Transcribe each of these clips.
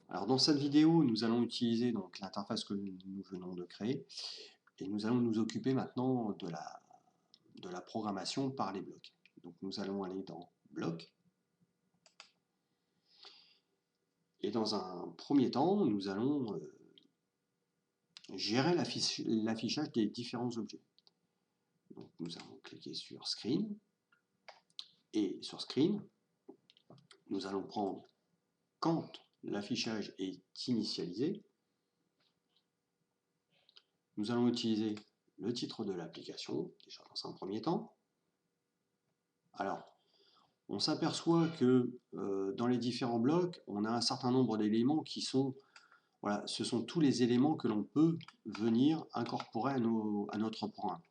Alors dans cette vidéo, nous allons utiliser donc l'interface que nous venons de créer et nous allons nous occuper maintenant de la programmation par les blocs. Donc nous allons aller dans Blocs et dans un premier temps, nous allons gérer l'affichage des différents objets. Donc nous allons cliquer sur Screen et sur Screen, nous allons prendre quand l'affichage est initialisé. Nous allons utiliser le titre de l'application, déjà dans un premier temps. Alors, on s'aperçoit que dans les différents blocs, on a un certain nombre d'éléments qui sont, voilà, ce sont tous les éléments que l'on peut venir incorporer à notre programme.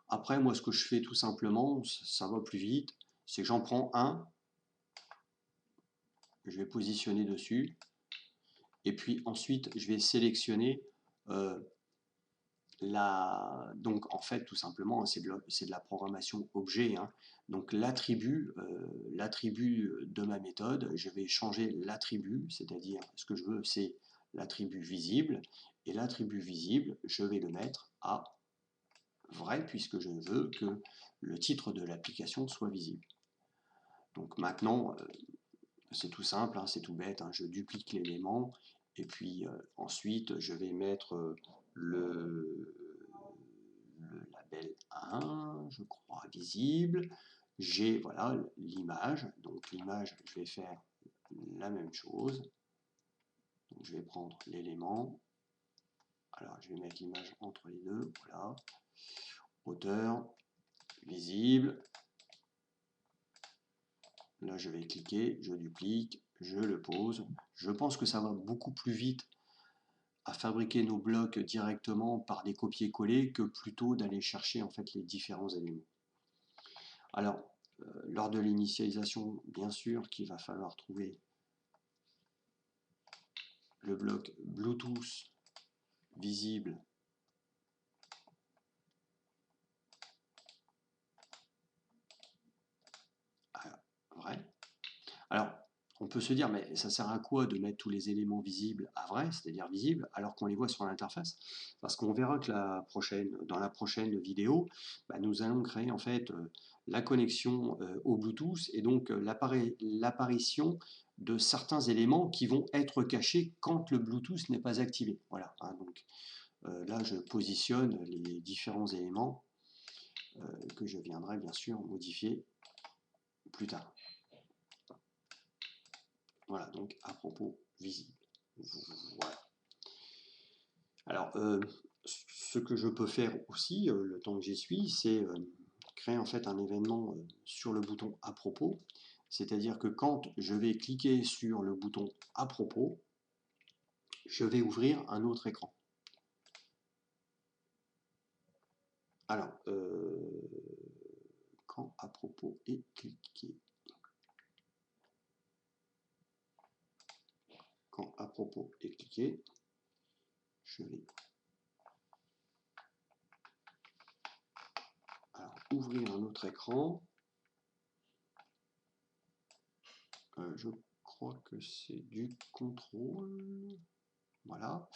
Après, moi, ce que je fais tout simplement, ça va plus vite, c'est que j'en prends un, je vais positionner dessus, et puis ensuite, je vais sélectionner donc en fait tout simplement c'est de la programmation objet, hein. Donc l'attribut de ma méthode, je vais changer l'attribut, c'est-à-dire ce que je veux c'est l'attribut visible, et l'attribut visible je vais le mettre à vrai puisque je veux que le titre de l'application soit visible. Donc maintenant c'est tout simple, hein, c'est tout bête, hein, je duplique l'élément et puis ensuite je vais mettre le label 1, je crois, visible. J'ai voilà l'image, donc l'image, je vais faire la même chose. Donc, je vais prendre l'élément, alors je vais mettre l'image entre les deux, voilà. Hauteur, visible. Là, je vais cliquer, je duplique, je le pose. Je pense que ça va beaucoup plus vite à fabriquer nos blocs directement par des copier-coller que plutôt d'aller chercher en fait les différents éléments. Alors, lors de l'initialisation, bien sûr qu'il va falloir trouver le bloc Bluetooth visible à vrai. Alors, on peut se dire, mais ça sert à quoi de mettre tous les éléments visibles à vrai, c'est-à-dire visibles, alors qu'on les voit sur l'interface? Parce qu'on verra que dans la prochaine vidéo, nous allons créer en fait la connexion au Bluetooth et donc l'apparition de certains éléments qui vont être cachés quand le Bluetooth n'est pas activé. Voilà, hein, donc là je positionne les différents éléments que je viendrai bien sûr modifier plus tard. Voilà, donc à propos visible. Voilà. Alors, ce que je peux faire aussi, le temps que j'y suis, c'est créer en fait un événement sur le bouton à propos. C'est-à-dire que quand je vais cliquer sur le bouton à propos, je vais ouvrir un autre écran. Alors, quand à propos est cliqué. Quand à propos est cliqué, je vais ouvrir un autre écran. Je crois que c'est du contrôle. Voilà.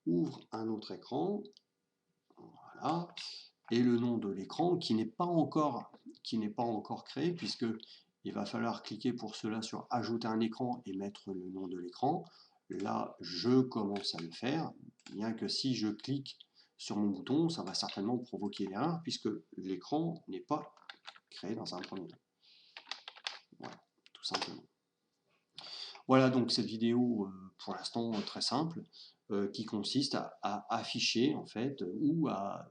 Ouvre un autre écran. Voilà. Et le nom de l'écran qui n'est pas encore créé puisque il va falloir cliquer pour cela sur ajouter un écran et mettre le nom de l'écran. Là, je commence à le faire, bien que si je clique sur mon bouton, ça va certainement provoquer l'erreur puisque l'écran n'est pas créé dans un premier temps. Voilà, tout simplement. Voilà donc cette vidéo pour l'instant très simple qui consiste à afficher en fait ou à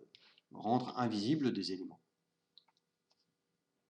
rendre invisibles des éléments.